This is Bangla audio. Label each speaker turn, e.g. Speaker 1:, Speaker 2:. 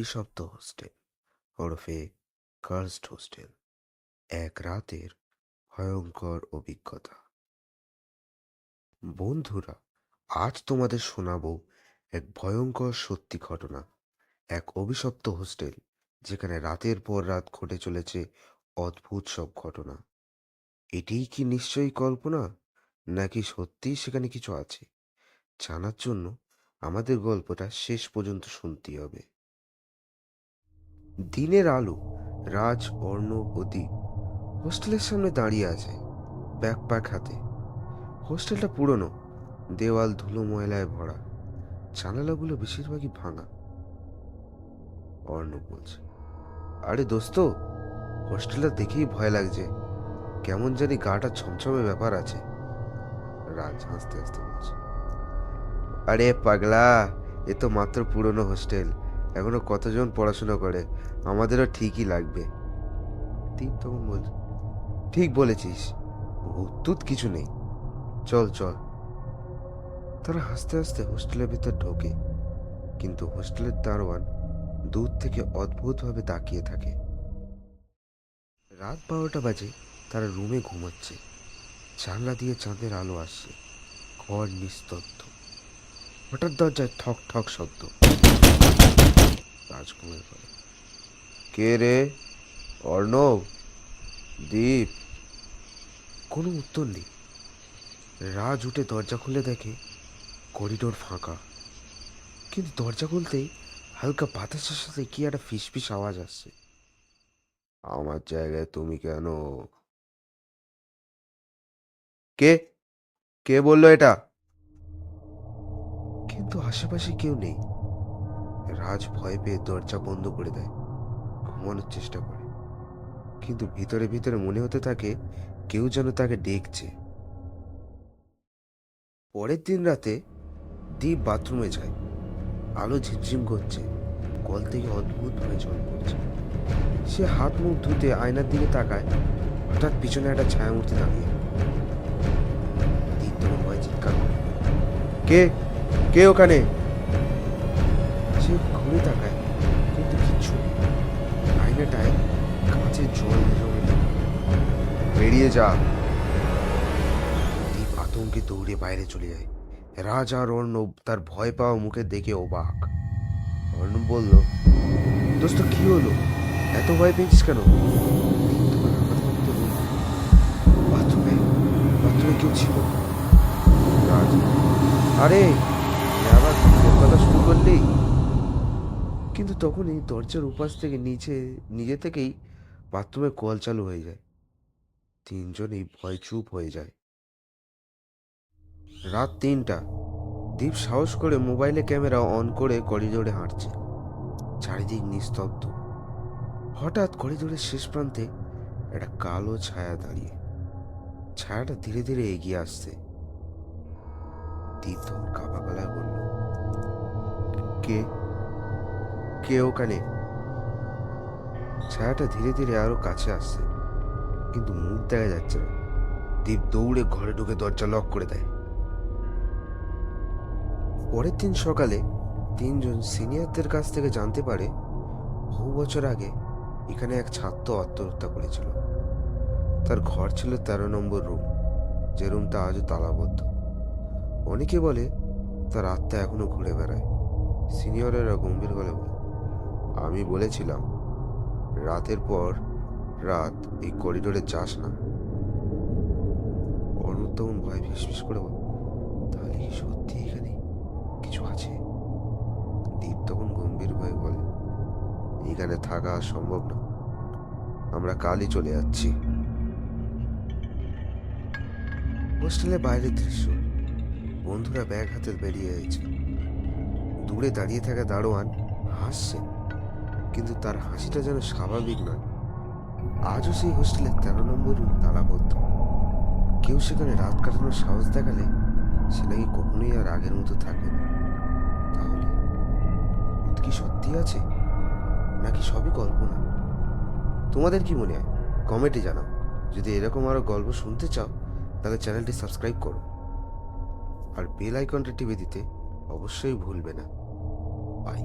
Speaker 1: অভিশপ্ত হোস্টেল ওরফে কার্সড হোস্টেল। এক রাতের ভয়ঙ্কর অভিজ্ঞতা। বন্ধুরা, আজ তোমাদের শোনাবো এক ভয়ঙ্কর সত্যি ঘটনা। এক অভিশপ্ত হোস্টেল যেখানে রাতের পর রাত ঘটে চলেছে অদ্ভুত সব ঘটনা। এটিই কি নিশ্চয়ই কল্পনা, নাকি সত্যিই সেখানে কিছু আছে? জানার জন্য আমাদের গল্পটা শেষ পর্যন্ত শুনতেই হবে। দিনের আলো। রাজ, অর্ণব ও দীপ হোস্টেলের সামনে দাঁড়িয়ে আছে, ব্যাকপ্যাক হাতে। হোস্টেলটা পুরনো, দেওয়াল ধুলো ময়লায় ভরা, জানালাগুলো বেশিরভাগই ভাঙা। অর্ণব বলছে, আরে দোস্ত, হোস্টেলটা দেখেই ভয় লাগছে, কেমন জানি গাটা ছমছমে ব্যাপার আছে। রাজ হাসতে হাসতে বলছে, আরে পাগলা, এ তো মাত্র পুরনো হোস্টেল, এখনো কতজন পড়াশোনা করে, আমাদেরও ঠিকই লাগবে। দীপ তখন বলছে, ঠিক বলেছিস, ভূত কিছু নেই, চল চল। তারা হাসতে হাসতে হোস্টেলের ভিতর ঢোকে, কিন্তু হোস্টেলের দারোয়ান দূর থেকে অদ্ভুতভাবে তাকিয়ে থাকে। রাত 12টা বাজে, তারা রুমে ঘুমাচ্ছে। জানলা দিয়ে চাঁদের আলো আসছে, ঘর নিস্তব্ধ। হঠাৎ দরজায় ঠক ঠক শব্দ। রাজকুমার বলে, কে রে? অর্ণব? দীপ? কোনো উত্তর নেই। রাজ উঠে দরজা খুলে দেখে করিডোর ফাঁকা, কিন্তু দরজা খুলতেই হালকা বাতাসের সাথে কি একটা ফিসফিস আওয়াজ আসছে। আমার জায়গায় তুমি কেন? কে? কে বললো এটা? কিন্তু আশেপাশে কেউ নেই। রাজ ভয় পেয়ে দরজা বন্ধ করে দেয়, ঘুমানোর চেষ্টা করে, কিন্তু ভিতরে ভিতরে মনে হতে থাকে কেউ যেন তাকে ডেকছে। পরের দিন রাতে দীপ বাথরুমে যায়। আলো ঝিমঝিম করছে, কল থেকে অদ্ভুতভাবে জল পড়ছে। সে হাত মুখ ধুতে আয়নার দিকে তাকায়, হঠাৎ পিছনে একটা ছায়ামূর্তি দাঁড়িয়ে। দীপ তখন ভয় চিৎকার করে, কে? কে ওখানে? সে ঘুরে তাকায়, কিন্তু কিচ্ছু নেই। আয়নাটায় কাঁচের জল জমে নেই। বেরিয়ে যা। দীপ আতঙ্কে দৌড়ে বাইরে চলে যায়। রাজ আর অর্ণব তার ভয় পাওয়া মুখে দেখে অবাক। অর্ণব বলল, দোস্ত কি হলো, এত ভয় পেয়েছিস কেন? দীপ তখন হাঁপাতে হাঁপাতে বলল, বাথরুমে বাথরুমে কেউ ছিল। রাজ, আরে আবার ভূতের কথা শুরু করলি? কিন্তু তখনই দরজার উপাস থেকে নিজে থেকেই বাথরুমে কল চালু হয়ে যায়। তিনজনেই ভয় চুপ হয়ে যায়। রাত 3টা। দীপ সাহস করে মোবাইলে ক্যামেরা অন করে করিডোরে হাঁটছে। চারিদিক নিস্তব্ধ। হঠাৎ করিডোরের শেষ প্রান্তে একটা কালো ছায়া দাঁড়িয়ে। ছায়াটা ধীরে ধীরে এগিয়ে আসছে। দীপ তখন কাঁপা গলায় বলল, কে? কে ওখানে? ছায়াটা ধীরে ধীরে আরো কাছে আসছে, কিন্তু মুখ দেখা যাচ্ছে না। দীপ দৌড়ে ঘরে ঢুকে দরজা লক করে দেয়। পরের দিন সকালে তিনজন সিনিয়রদের কাছ থেকে জানতে পারে বহু বছর আগে এখানে এক ছাত্র আত্মহত্যা করেছিল। তার ঘর ছিল 13 নম্বর রুম, যে রুমটা আজও তালাবদ্ধ। অনেকে বলে তার আত্মা এখনো ঘুরে বেড়ায়। সিনিয়রেরা গম্ভীর গলে বলে, আমি বলেছিলাম রাতের পর রাত এই করিডোরে যাস না। অর্ণব তখন ভয় ফিসফিস করে বলে, তাহলে কি সত্যি এখানে কিছু আছে? দীপ তখন গম্ভীর হয়ে বলে, এখানে থাকা সম্ভব না, আমরা কালই চলে যাচ্ছি। হোস্টেলের বাইরের দৃশ্য। বন্ধুরা ব্যাগ হাতে বেরিয়ে এসেছে। দূরে দাঁড়িয়ে থাকা দারোয়ান হাসছে, কিন্তু তার হাসিটা যেন স্বাভাবিক নয়। আজও সেই হোস্টেলের 13 নম্বর রুম তালাবদ্ধ। কেউ সেখানে রাত কাটানোর সাহস দেখালে সে নাকি কখনোই আর আগের মতো থাকে না। তাহলে ভূত কি সত্যি আছে, নাকি সবই কল্পনা? তোমাদের কি মনে হয় কমেন্টে জানাও। যদি এরকম আরো গল্প শুনতে চাও তাহলে চ্যানেলটি সাবস্ক্রাইব করো, আর বেল আইকনটা টিপে দিতে অবশ্যই ভুলবে না। বাই।